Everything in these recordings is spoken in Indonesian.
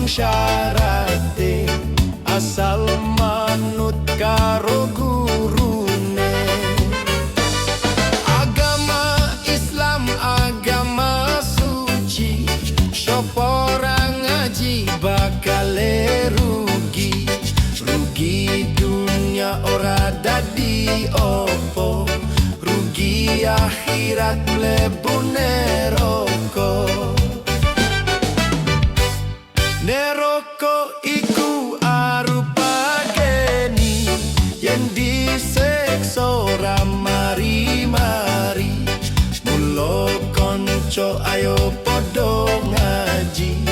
syarate asal manut karo gurune. Agama Islam agama suci, sopo ora ngaji bakal rugi. Rugi dunia ora dadi opo, rugi akhirat mlebu neraka. Neraka iku arupa geni yen disiksa ora mari-mari. Mula kanca ayo padha ngaji,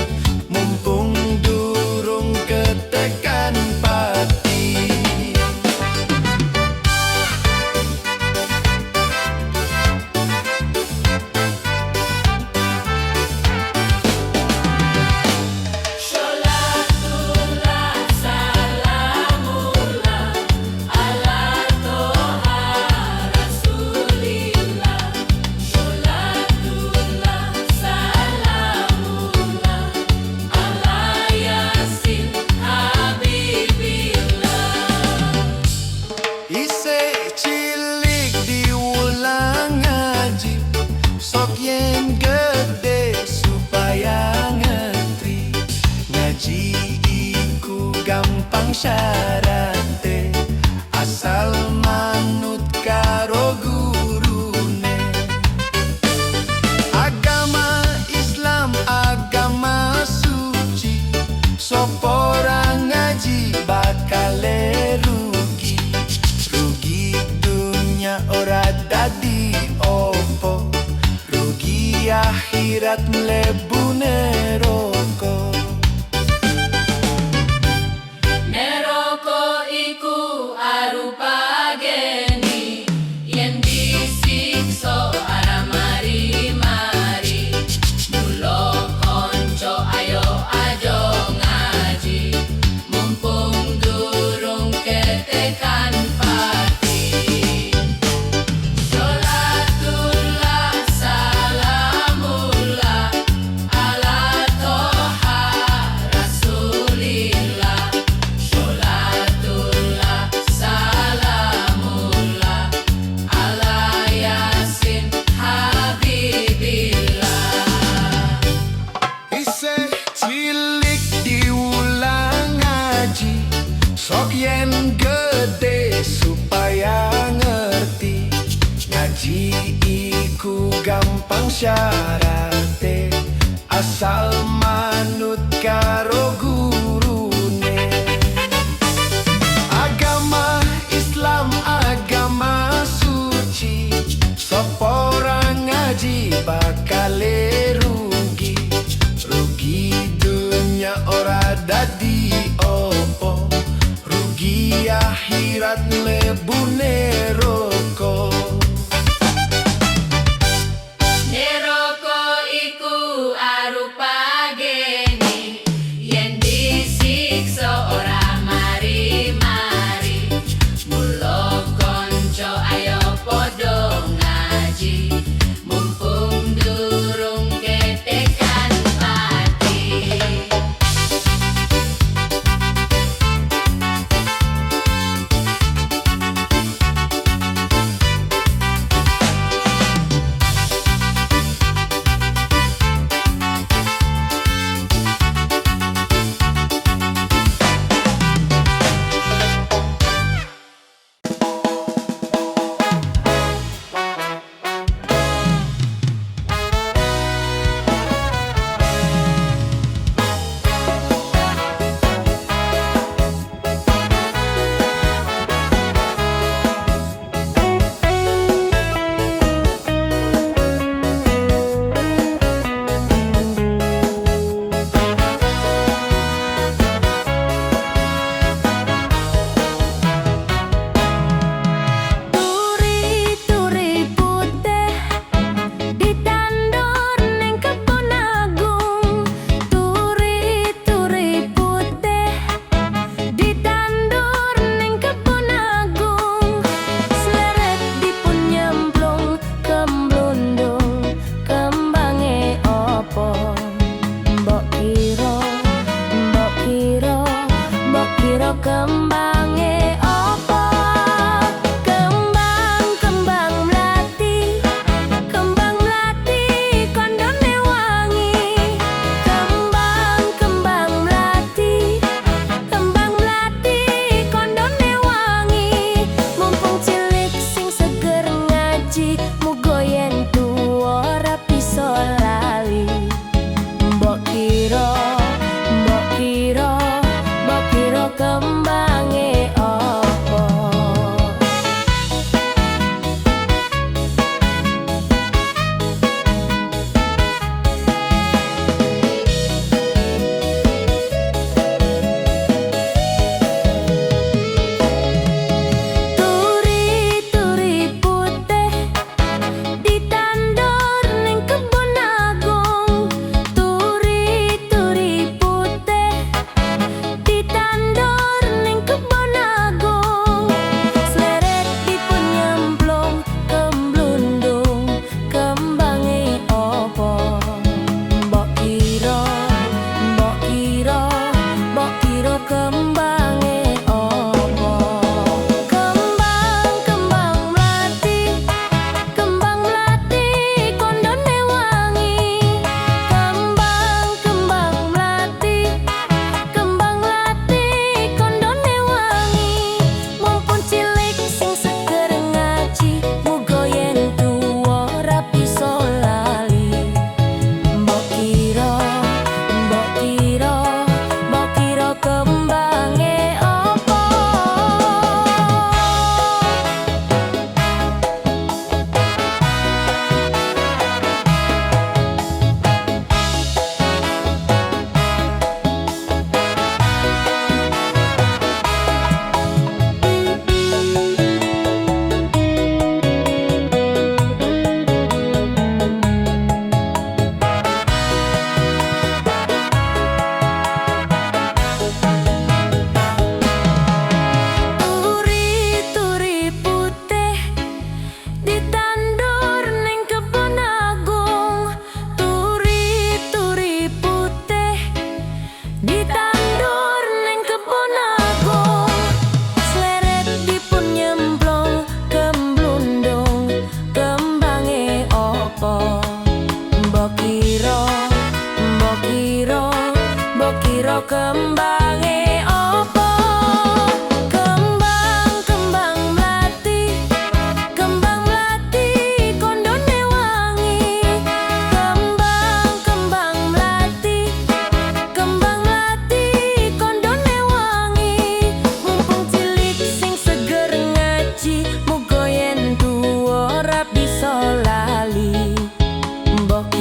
mumpung durung ketekan pati. Yen gede supaya ngerti, ngaji iku gampang syarate asal manut karo gurune. Agama Islam agama suci, sopo ora ngaji bakal rugi. Rugi dunia ora dadi opo, rugi akhirat mlebu neraka. Neraka iku arupa geni yen disiksa ora mari-mari. Mula kanca ayo aja ngaji, mumpung durung ketekan pati. Sok yen gede supaya ngerti, ngaji iku gampang syarate asal manut karo gurune. Agama Islam agama suci, sopo ora ngaji bakal rugi. Rugi dunia ora dadi opo, rugi akhirat mlebu neraka. Neraka iku arupa geni yen kembange opo? Kembang mlati kondone wangi. Kembang mlati kondone wangi. Mumpung cilik sing seger ngaji, muga yen tuwa ora bisa lali. Mbok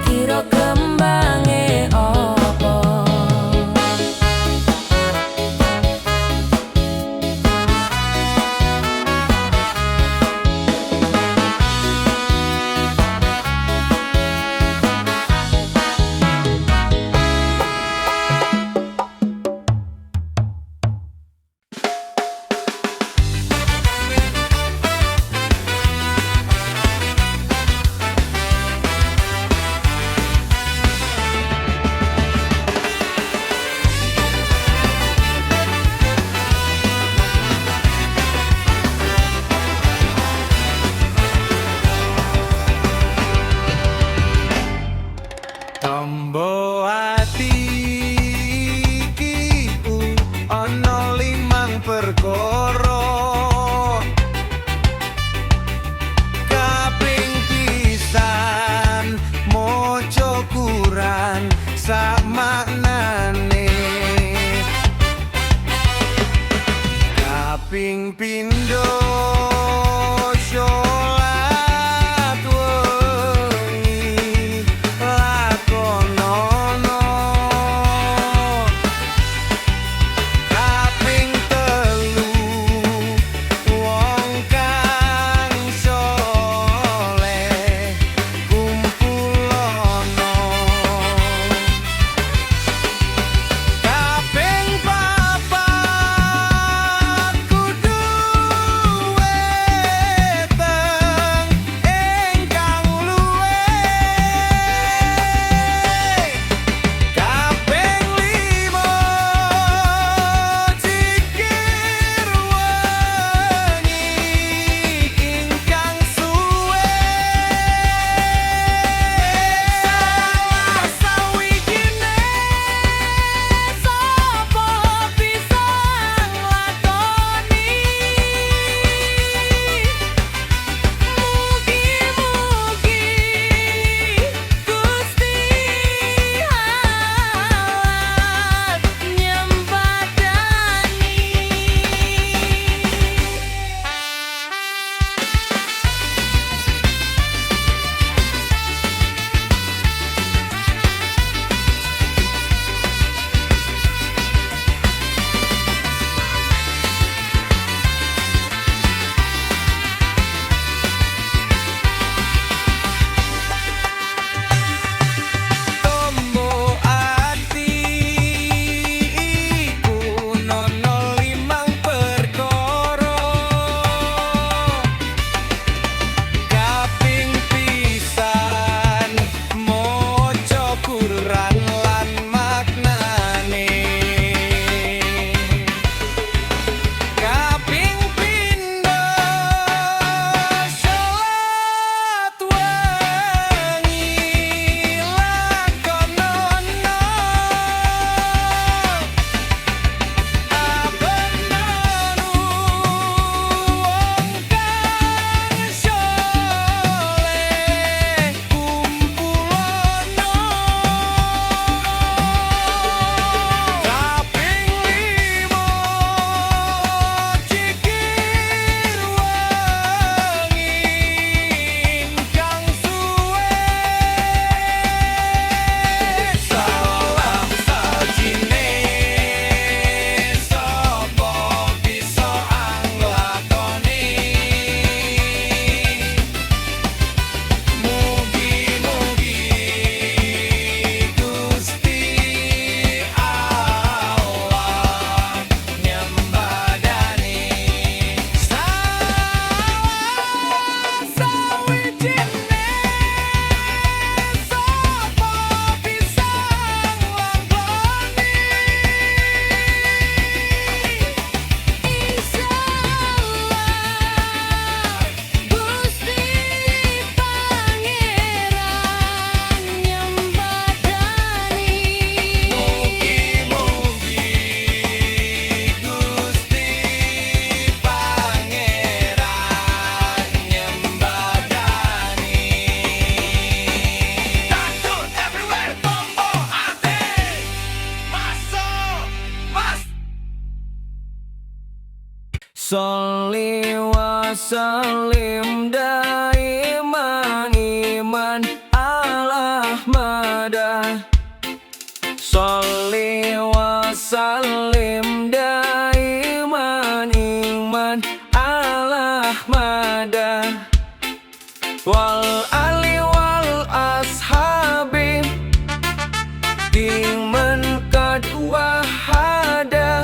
kira kembange opo? Tombo ati iki ana 5 perkara. Kaping pisan moco kurang sak maknane. Kaping pindho sholat wengi lakonono. Kaping telu wong kang soleh kumpulono. Kaping papat kudu Sholli wa sallim daiman iman ala Ahmada. Sholli wa sallim daiman iman ala Ahmada. Wal ali wal ashabi diman qad wahada.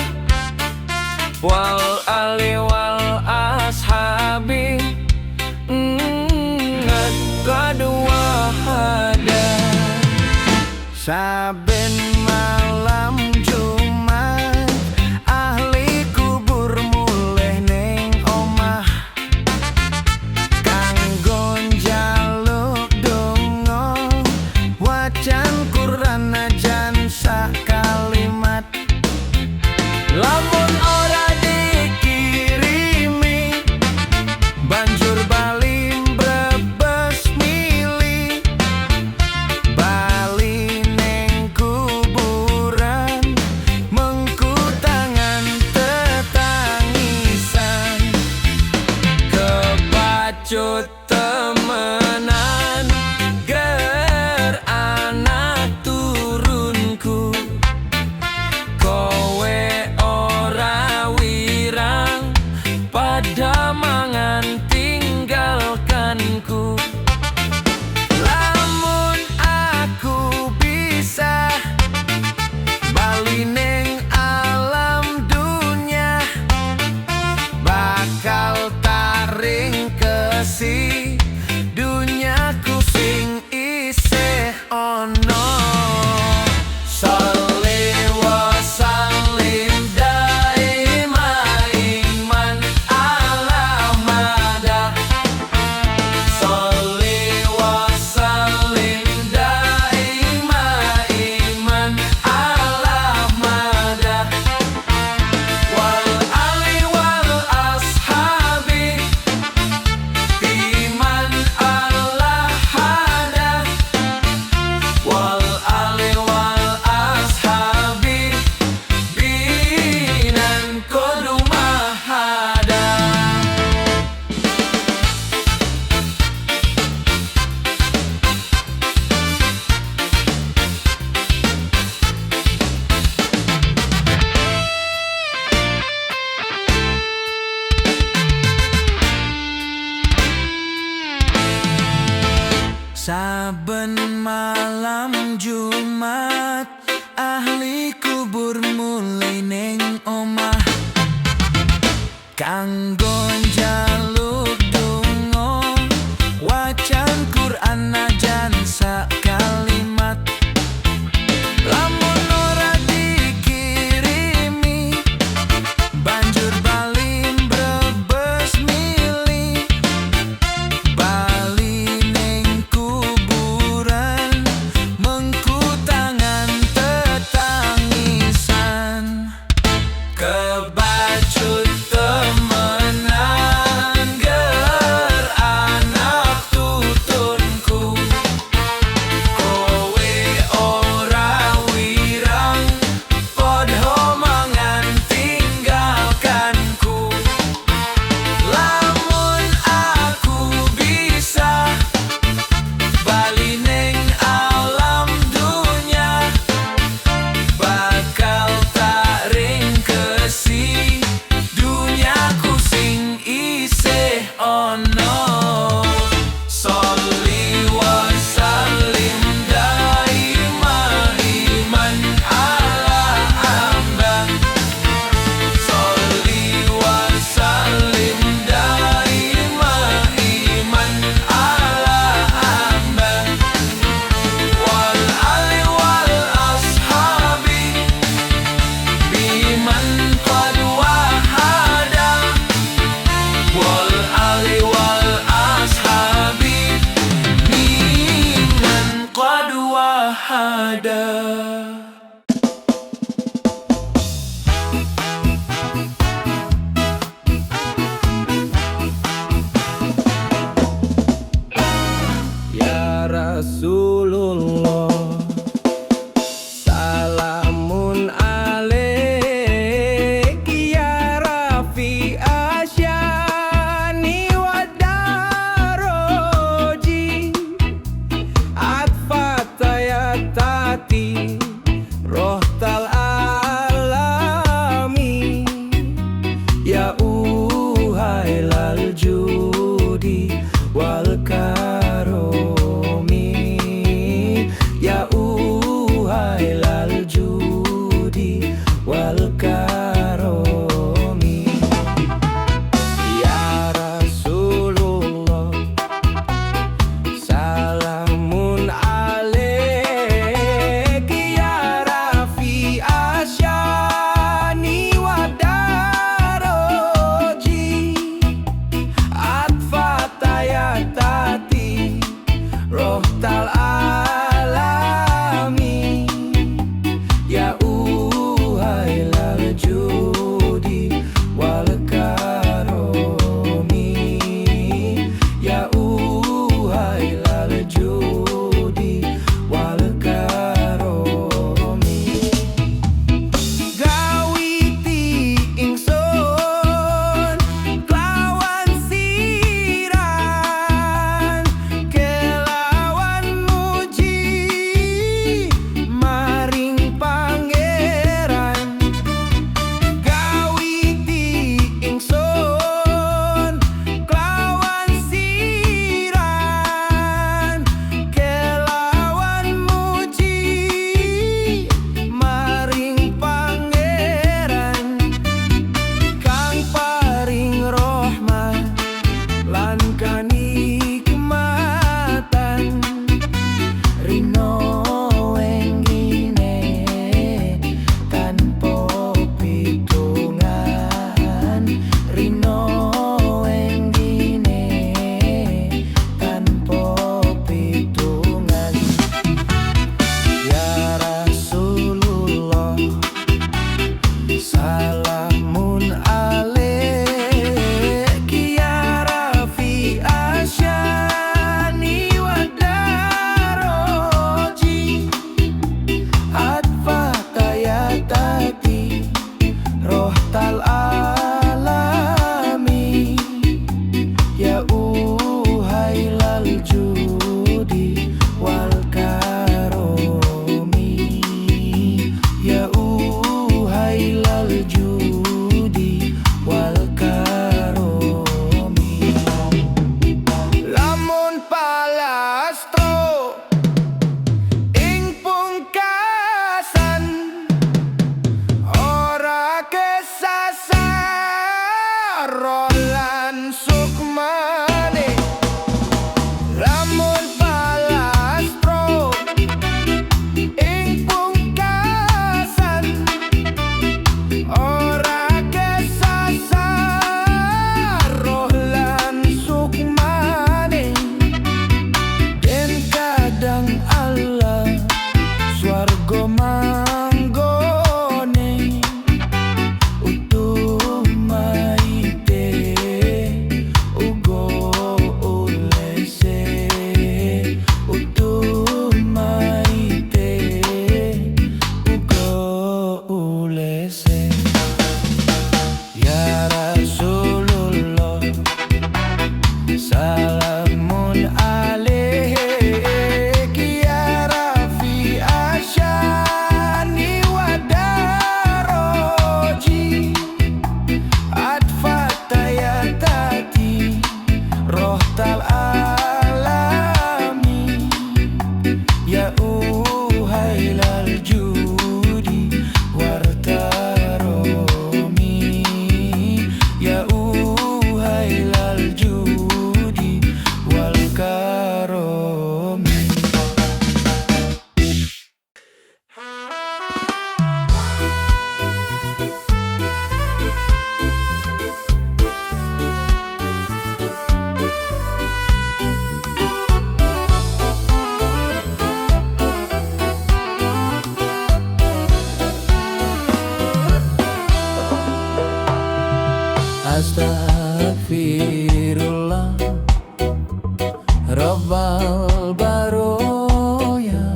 Wal ali wal ashabi qad wahada. Saben malam Jumat ahli kubur mulih ning omah kanggo njaluk donga wacan Quran najan sak kalimat. Lamun ora dikirimi banjur bali mbrebes mili bali ning kuburan mengku tangan tetangisan kebacut temenan ger anak turunku kowe ora wirang pada mangan tinggalkanku. Lamun aku bisa bali ning alam dunya bakal taring kesi dunyaku sing isih ono. Sholli wa sallim daiman iman ala Ahmada. Sholli wa sallim daiman iman ala Ahmada. Wal ali wal ashabi iman ala hada. Wal ali wal ashabi binan qad wahada. Saben malam Jumat ahli kubur mulai ning omah kanggo njaluk donga wacan Quran najan sak kalimat. Lamun ora dikirimi banjur bali mbrebes mili bali ning kuburan mengku tangan tetangisan kebacut temenan ger anak tutunku kowe ora wirang padha mangan tinggalkanku. Lamun aku bisa bali ning alam dunya bakal taring kesi dunyaku sing isih ono. Sholli wa sallim daiman iman ala Ahmad. Sholli wa sallim daiman iman ala Ahmad. Wal ali wal ashabi biman qad wahada. Wal ali wal ashabi biman qad wahada. Ya Rasulullah salamun alaik ya Rafi'ah manggone utuh maite ugo ulese utuh maite ugo ulese. Ya Rasulullah salamun alaiki ya Rafi asyani wa daroji adfatayatati rohtal alami ya uhailal judi wartaromi ya uhailal judi wal karomi. Astaghfirullah Rabbal baroya.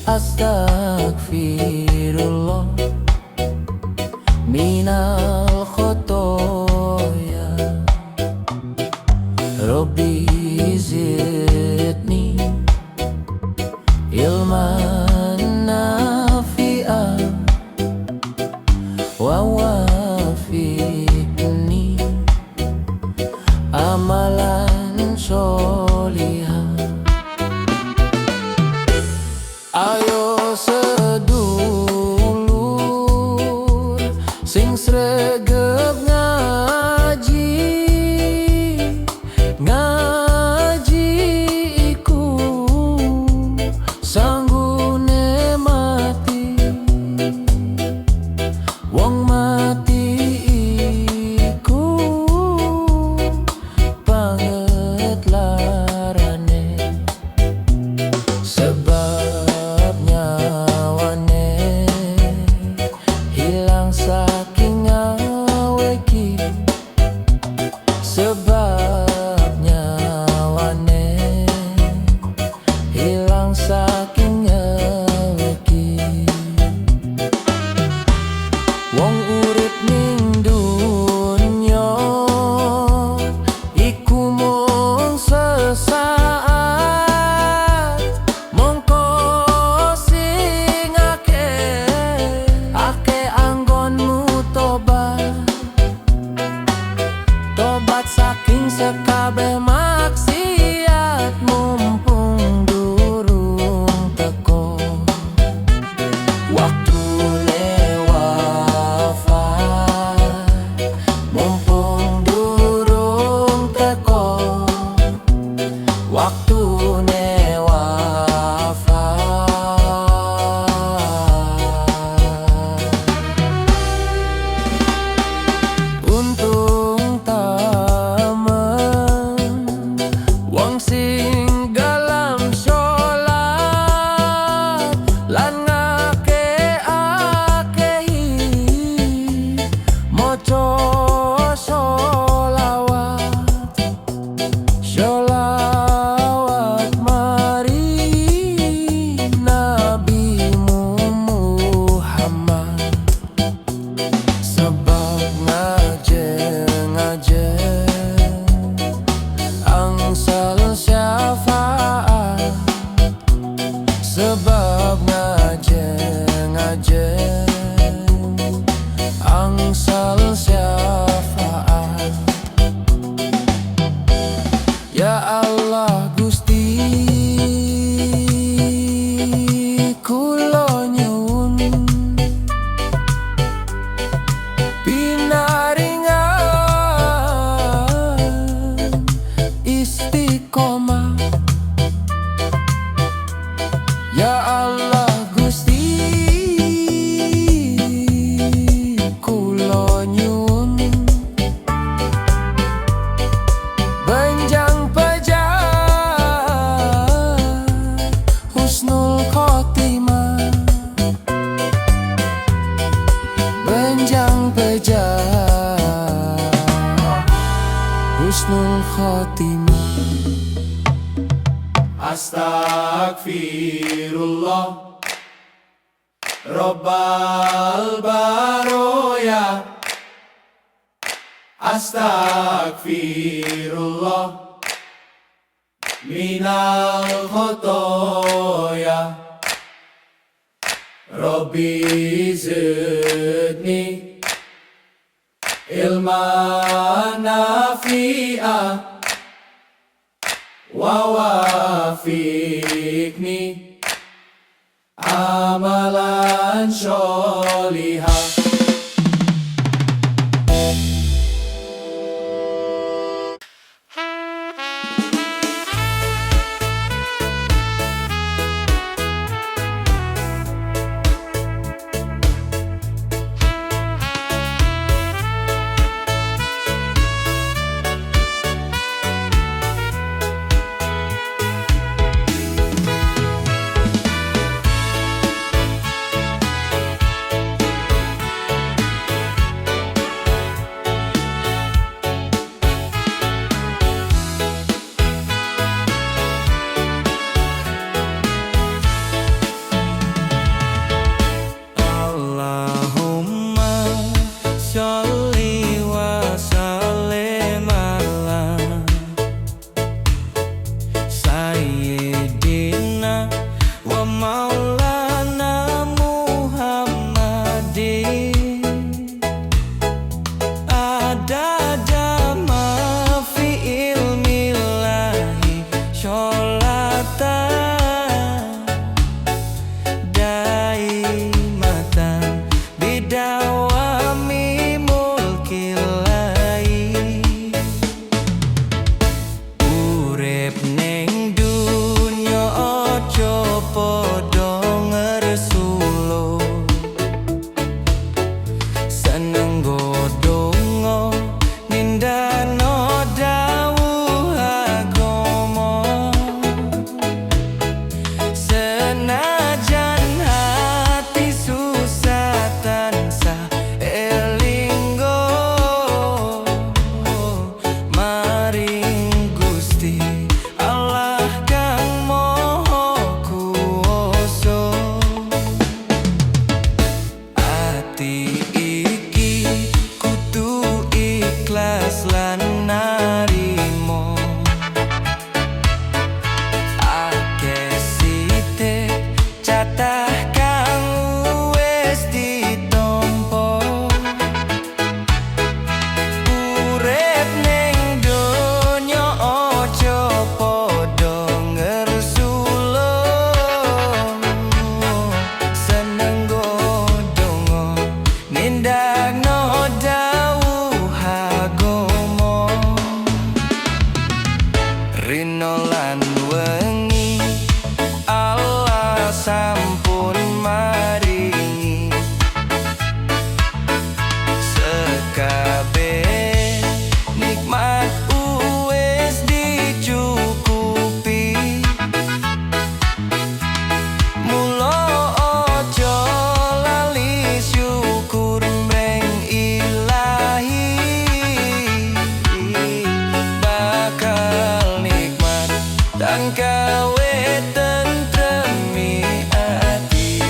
Astaghfirullah minal khotoya. Rabbi zidni ilman nafi'an wa wafiqni amalan sholihan. Ayo sedulur sing sregep ngaji, ngaji iku sanggune mati. Wong mati iku banget larane, sebab nyawane hilang saking aweki. Sebab nyawane hilang saking aweki. Wong urip ning dunya iku mung sesaat, mongko sing akeh anggonmu tobat, tobat saking sekabeh maksiat mumpung durung teko waktune wafat, mumpung durung teko waktune wafat. Untung tamen wong sing galam sholat lan ngakeh-akehi maca sholawat, sholawat mari Nabi Muhammad. Sebab ngajeng-ngajeng angsal syafaat. Sebab ngajeng-ngajeng angsal syafaat. Ya Allah Gusti kula nyuwun pinaringan istiqomah. Ya Allah Robbal Baroya, Astagfirullah Minal Khotoya, Rabbi zidni ilman nafi'a wa wafiqni amalan sholihah. Sholli wa sallim ala Sayyidina wa maulana Muhammadin adada ma fi ilmillahi sholatan daimatan bidawami urip ning dunya aja padha ngresula seneng godhonga nindakno dawuh agama senajan hati susah tansah elinggo maring Gusti Allah kang Maha Kuwasa. Ati iki kudu ikhlas lan narimo akeh sithik catah kang wis ditampa urip ning donya aja padha ngersula seneng godhonga nindakno dawuh agama rino lan wengi Allah sampun maringi sekabeh nikmat wis dicukupi mula aja lali syukur mreng Ilahi bakal nikmat dan gawe tentremi ati.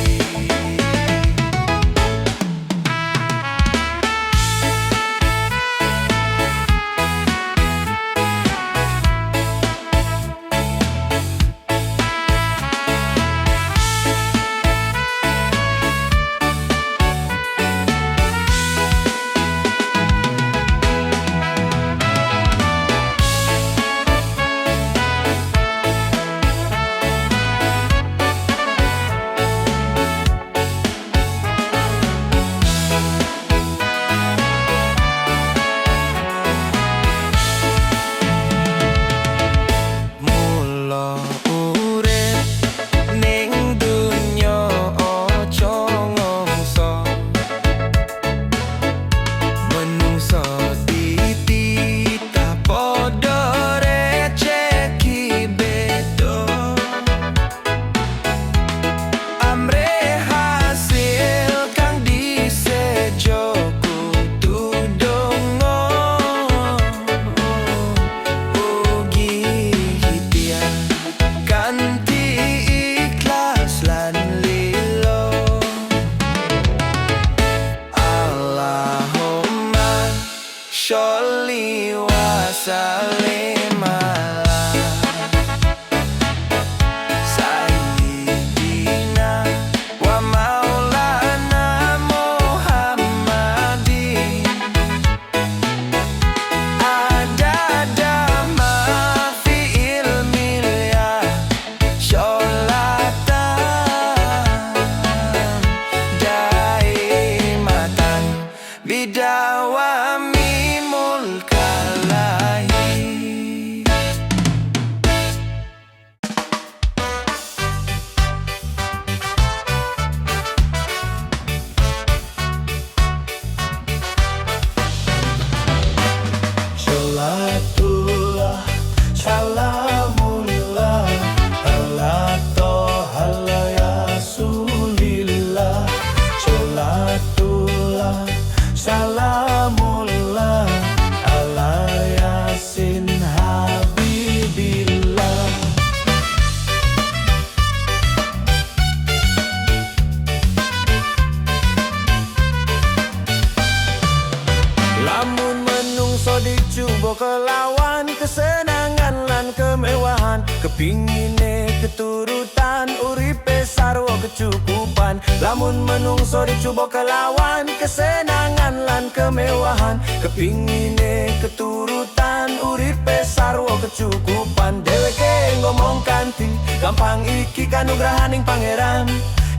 kelawan kesenangan lan kemewahan, kepingine keturutan uripe sarwa kecukupan. Lamun menungso dicoba kelawan kesenangan lan kemewahan, kepingine keturutan uripe sarwa kecukupan. Dheweke ngomong kanthi gampang iki kanugrahaning pangeran.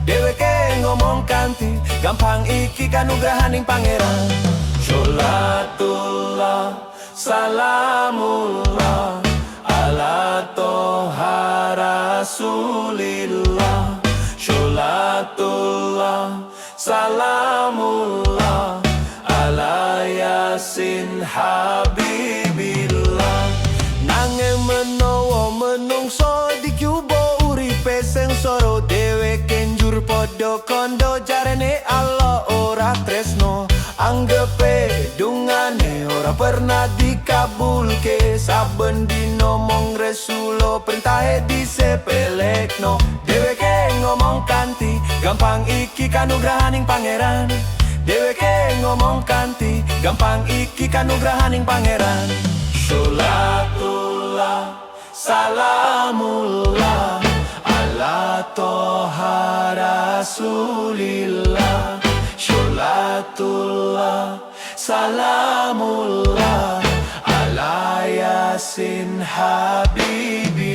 Dheweke ngomong kanthi gampang iki kanugrahaning pangeran. Sholatullah salamullah ala toha rasulillah. Sholatullah salamullah ala yasin habibillah. Nange menawa menungso dicuba uripe sengsara, dheweke njur padha kandha jarene Allah ora tresno. Anggepe dungane ora pernah dikabulke, saben dina mong Resulullah perintahe disepelekno. Dheweke ngomong kanthi gampang iki kanugrahaning pangeran. Dheweke ngomong kanthi gampang iki kanugrahaning pangeran. Sholatullah salamullah ala toha rasulillah. Sholatullah salamullah ala yasin habibillah.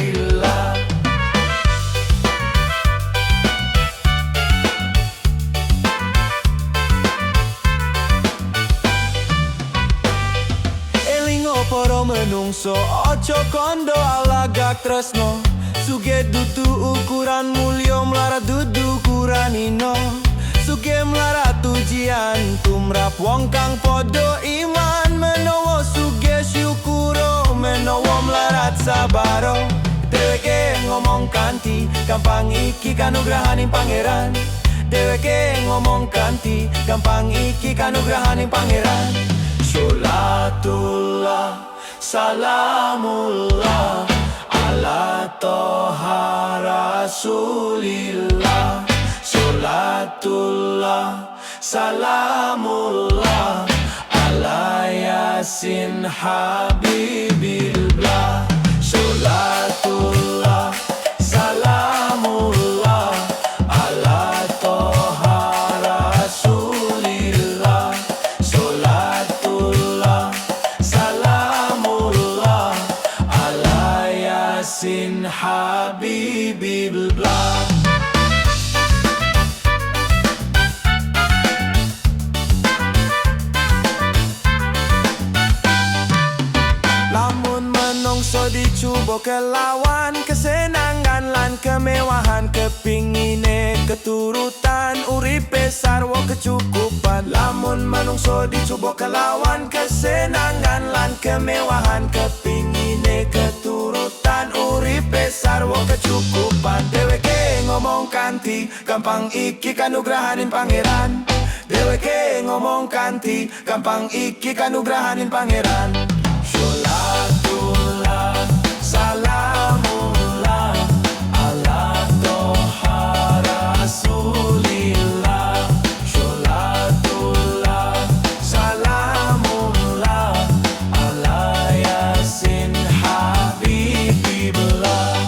Elingo para menungso ojo kondo alagak tresno. Suge dudu ukuran mulya mlarat dudu ukuran ino. Suge mlarat ujian tumrap wong kang padha iman. Menawa suge syukuro, menawa mlarat sabaro. Dheweke ngomong kanthi gampang iki kanugrahaning pangeran. Dheweke ngomong kanthi gampang iki kanugrahaning pangeran. Sholatullah salamullah ala toha rasulillah. Sholatullah salamullah ala yasin habibillah. Sholatullah salamullah ala toha rasulillah. Sholatullah salamullah ala yasin habibillah. So dicoba kelawan kesenangan lan kemewahan, kepingine keturutan uripe sarwa kecukupan. Lamun manungso dicoba kelawan kesenangan lan kemewahan, kepingine keturutan uripe sarwa kecukupan. Dheweke ngomong kanthi gampang iki kanugrahaning pangeran. Dheweke ngomong kanthi gampang iki kanugrahaning pangeran. Sholatullah salamullah ala toha rasulillah. Sholatullah salamullah ala yasin habibillah.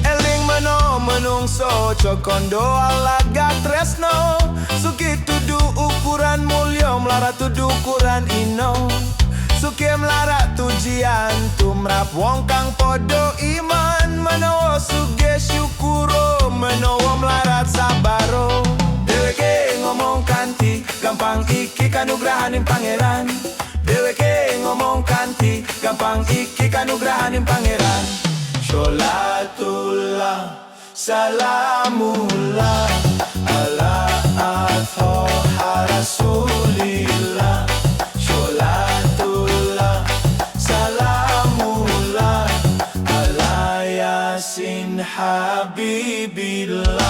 Eling meno menungso cokondo alagak tresno. Sugi tudu ukuran mulya mlarat tudu ukuran ino. Suki mlarat ujian tumrap wong kang padha iman. Menawa suge syukuro, menawa mlarat sabaro. Dheweke ngomong kanthi gampang iki kanugrahaning pangeran. Dheweke ngomong kanthi gampang iki kanugrahaning pangeran. Sholatullah salamullah ala toha rasulillah. Sholatullah salamullah ala yasin habibillah.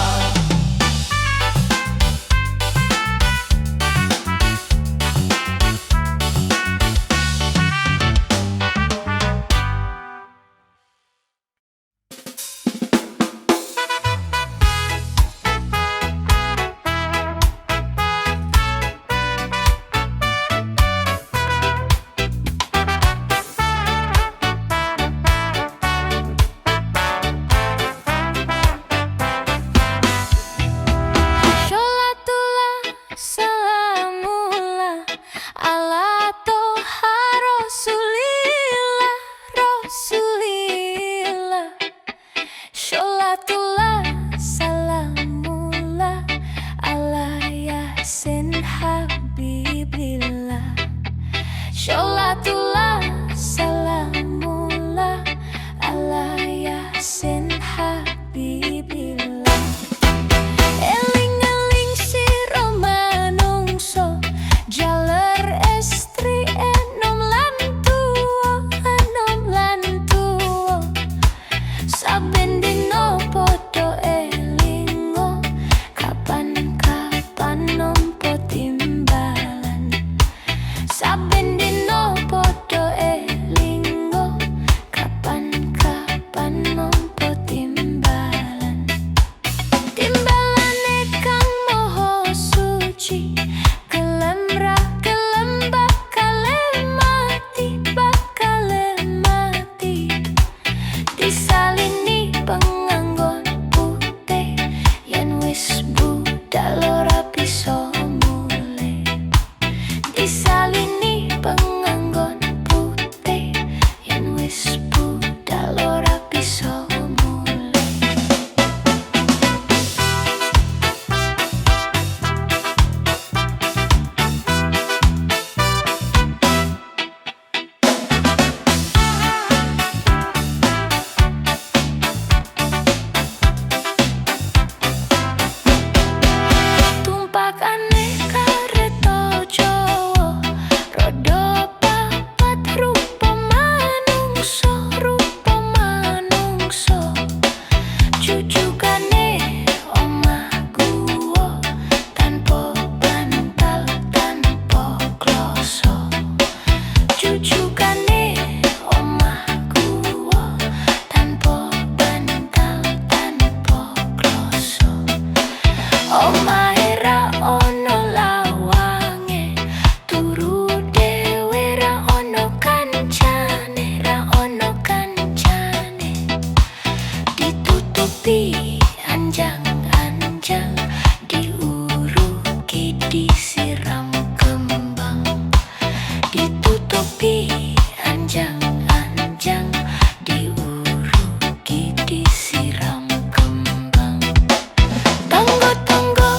Omahe ra ono lawange, turu dhewe ra ono kancane, ra ono kancane. Ditutupi anjang-anjang, diuruki disiram kembang. Ditutupi anjang-anjang, diuruki disiram kembang. Tonggo-tonggo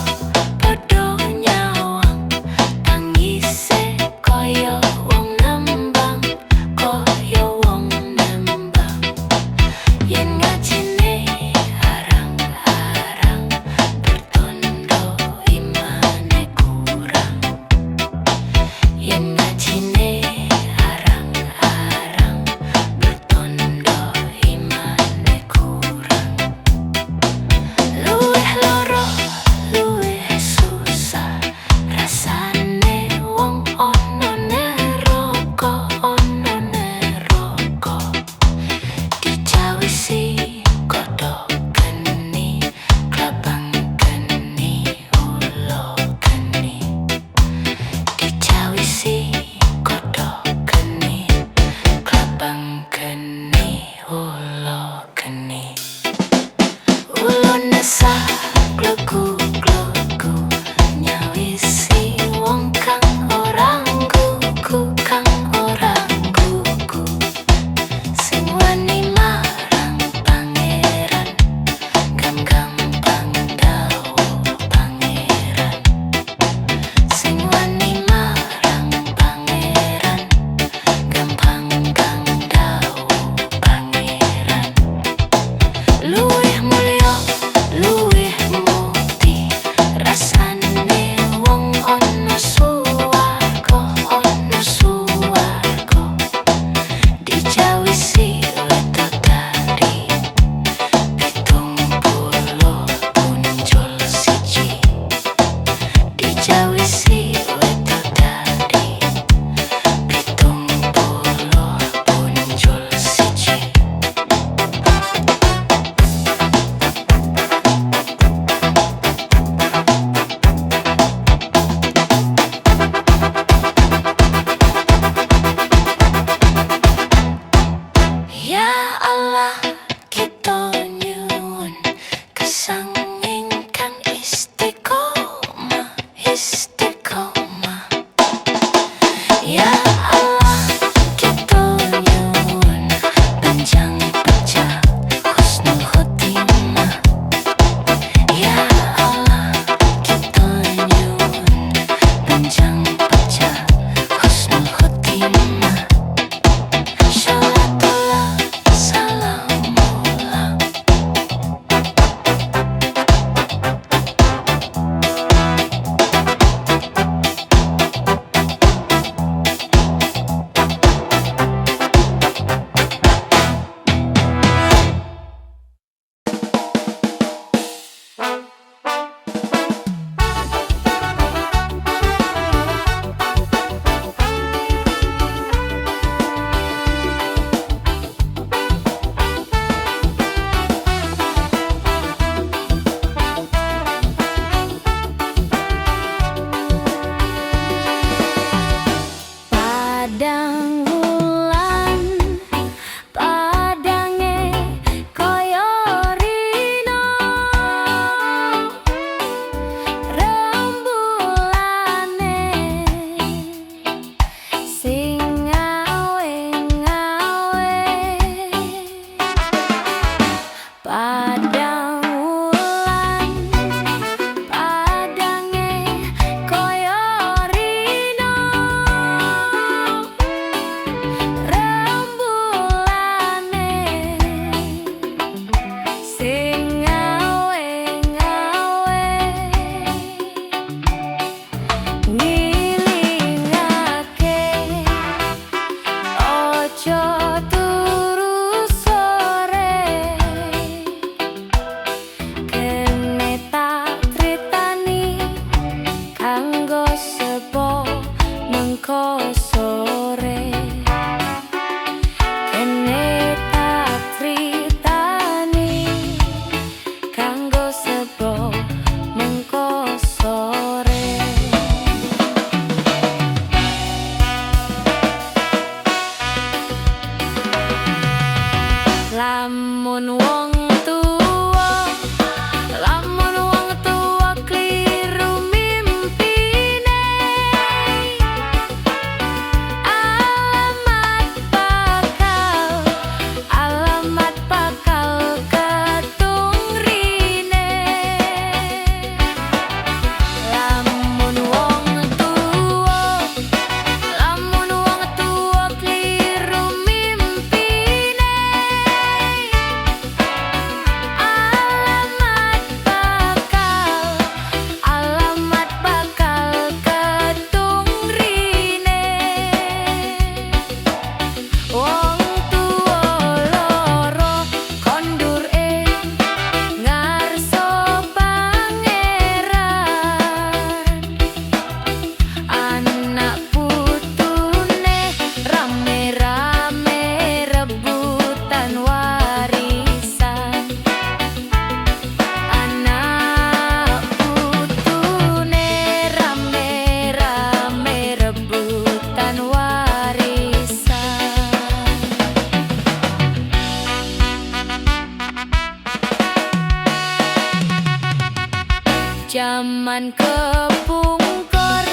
Jaman kepungkur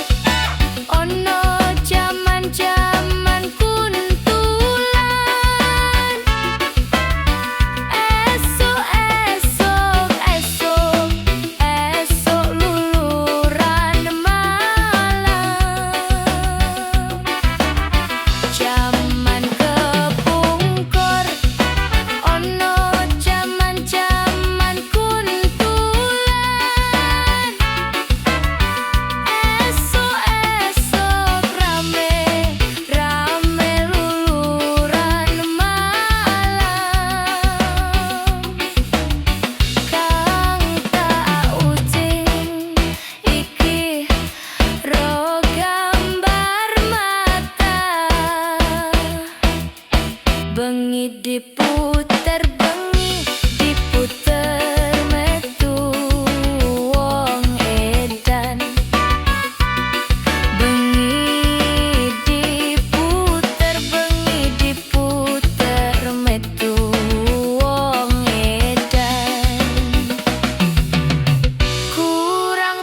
ono jaman kuntulan. Esok luluran malam. Jaman kepungkur ono jaman kuntulan. Esok rame luluran malam. Kang tak ucing iki ro gambar mata. Bengi diputer metu wong edan. Bengi diputer metu wong edan. Kurang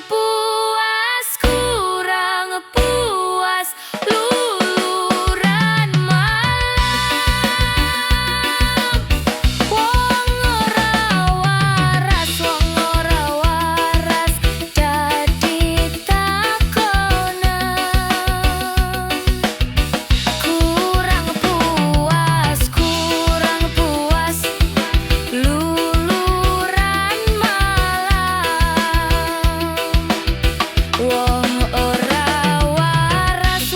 puas luluran malam. Wong ora waras dadi takonan. Kurang puas luluran malam. Wong ora waras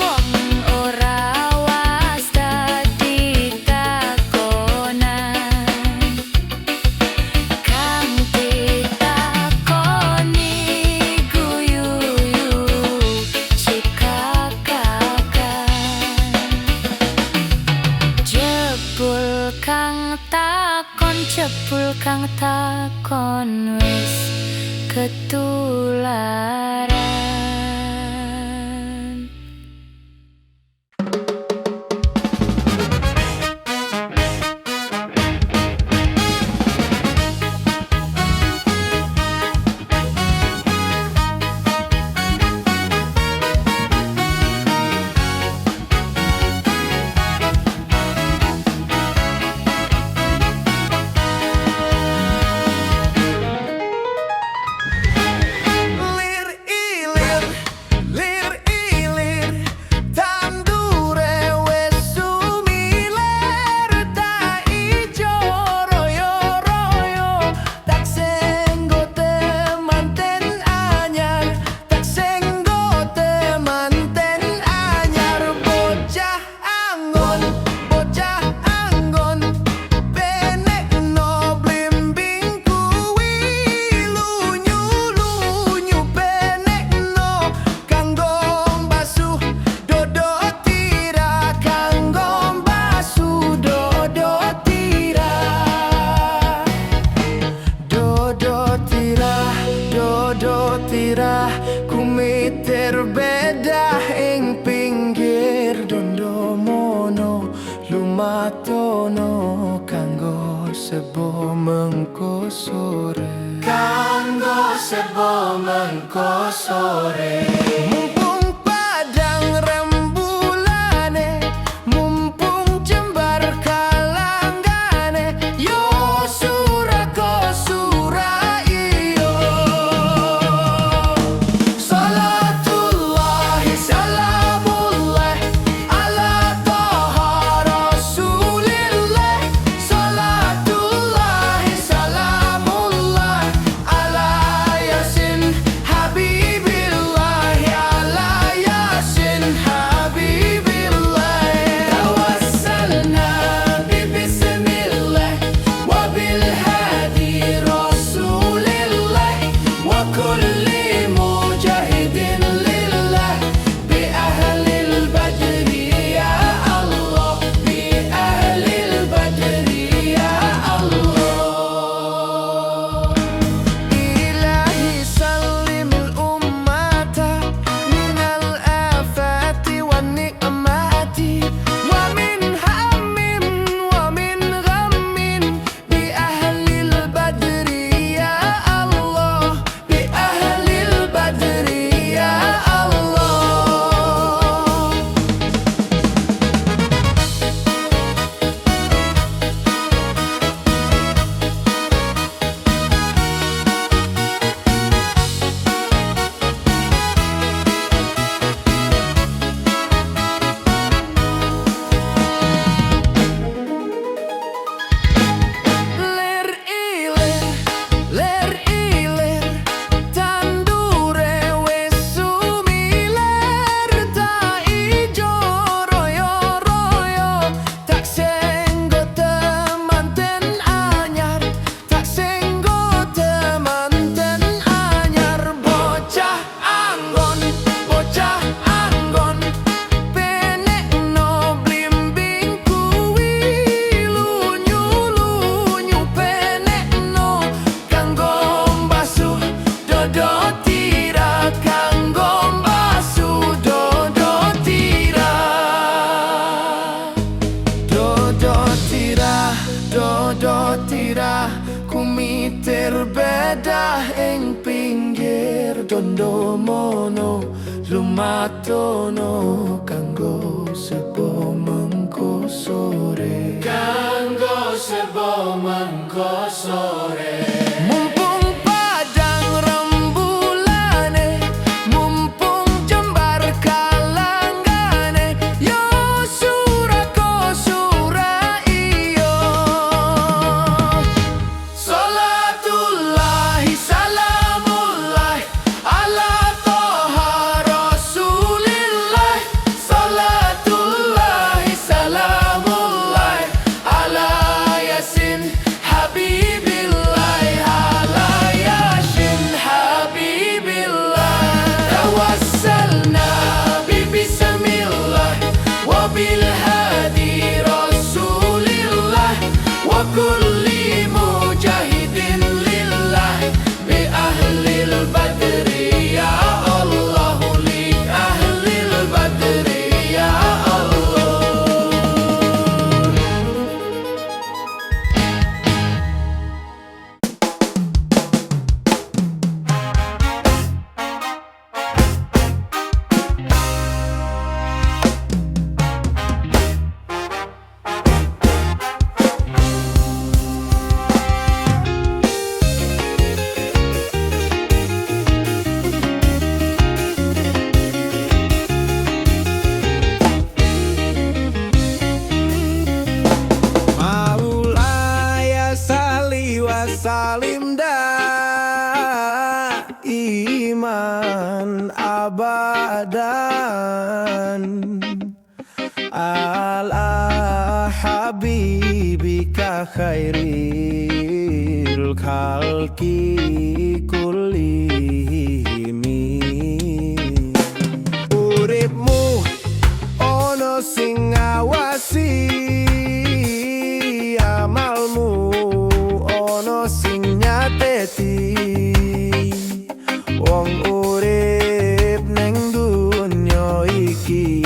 dadi takonan. Kang ditakoni guyu cikakakan. Jebul kang takon wis ketularan. Lir ilir tandure wes sumiler. Tak ijo royo tak senggo temanten anyar. Tak senggo temanten anyar. Bocah anggon penek no blimbing kuwi. Lunyu penek no kanggo basuh dodo tira. Kanggo basuh dodo tira. Dodo tira kumiter beda ing pinggir dondomono. Lumatono kanggo sebo mengko sore. Mumpung padang rembulane, mumpung jembar kalanggane. Yo surako suraiyo. Salatullahi salamullah ala toha rasulillah. Salatullahi salamullah ala yasin habibillah. Ya lumatono lumatono kanggo sebo mengko sore, kanggo sebo mengko sore. Mumpung padang rembulane, mumpung jembar kalanggane, yo surako sura iyo. Salatullahi salamullahi ala toha rasulillah. Salatullahi salamullahi ala yasin habibillah, ala yasin habibillah. Tawassalna bismillah wa bil hadi rasulillah wa kulli mujahidin lillah bi ahlil badri ya Allah, li ahlil badri ya Allah. Maulaya salli wa salim iman abadan ala habibika khairil khalqi kullihimi. Uripmu ono sing ngawasi, amalmu ono sing nyateti. Wong urip neng dunya iki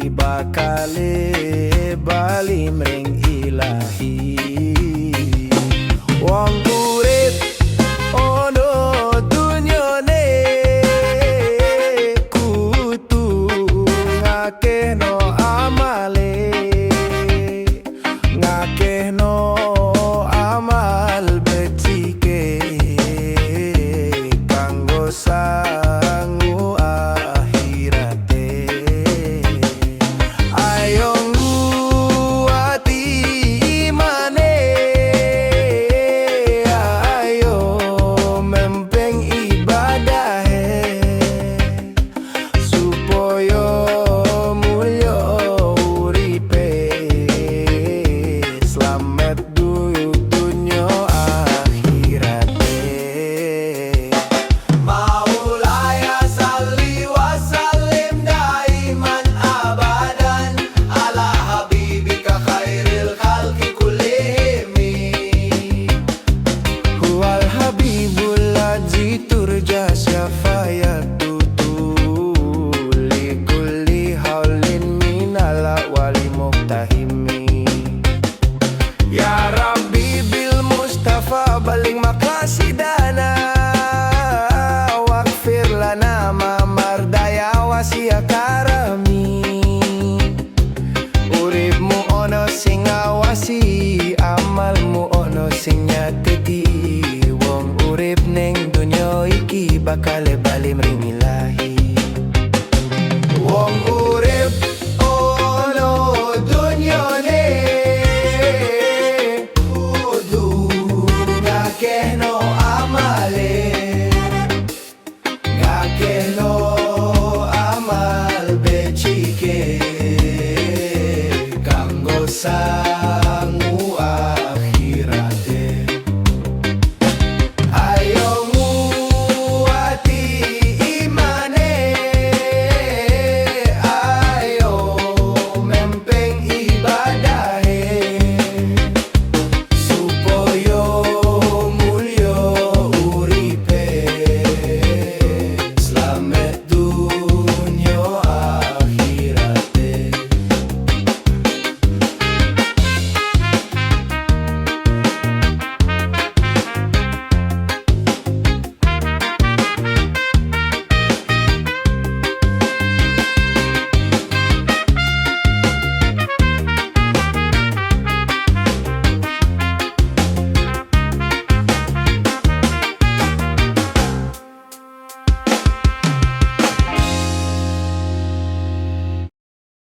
bakale bali mring ilahi. Wong urip ono dunyane kudu ngakehno amale, ngakehno amal becike kanggo sangu akhirate. Ayo nguati imane, ayo mempeng ibadahe supaya mulya uripe, slamet dunya akhirate. Maulaya salli wa sallim daiman abadan ala habibika khairil khalqi kullihimi. Huwal habibul ladzi turja syafayatuhu li kulli haulin minal wali muhtahimi. Ya Rabbi bil Mustafa baling maqasidana, waghfir lana ma mardaya wasiya karami. Uripmu ono sing ngawasi, amalmu ono sing nyateti. Wong urip neng dunya iki bakal bali mring ilahi. Wong urip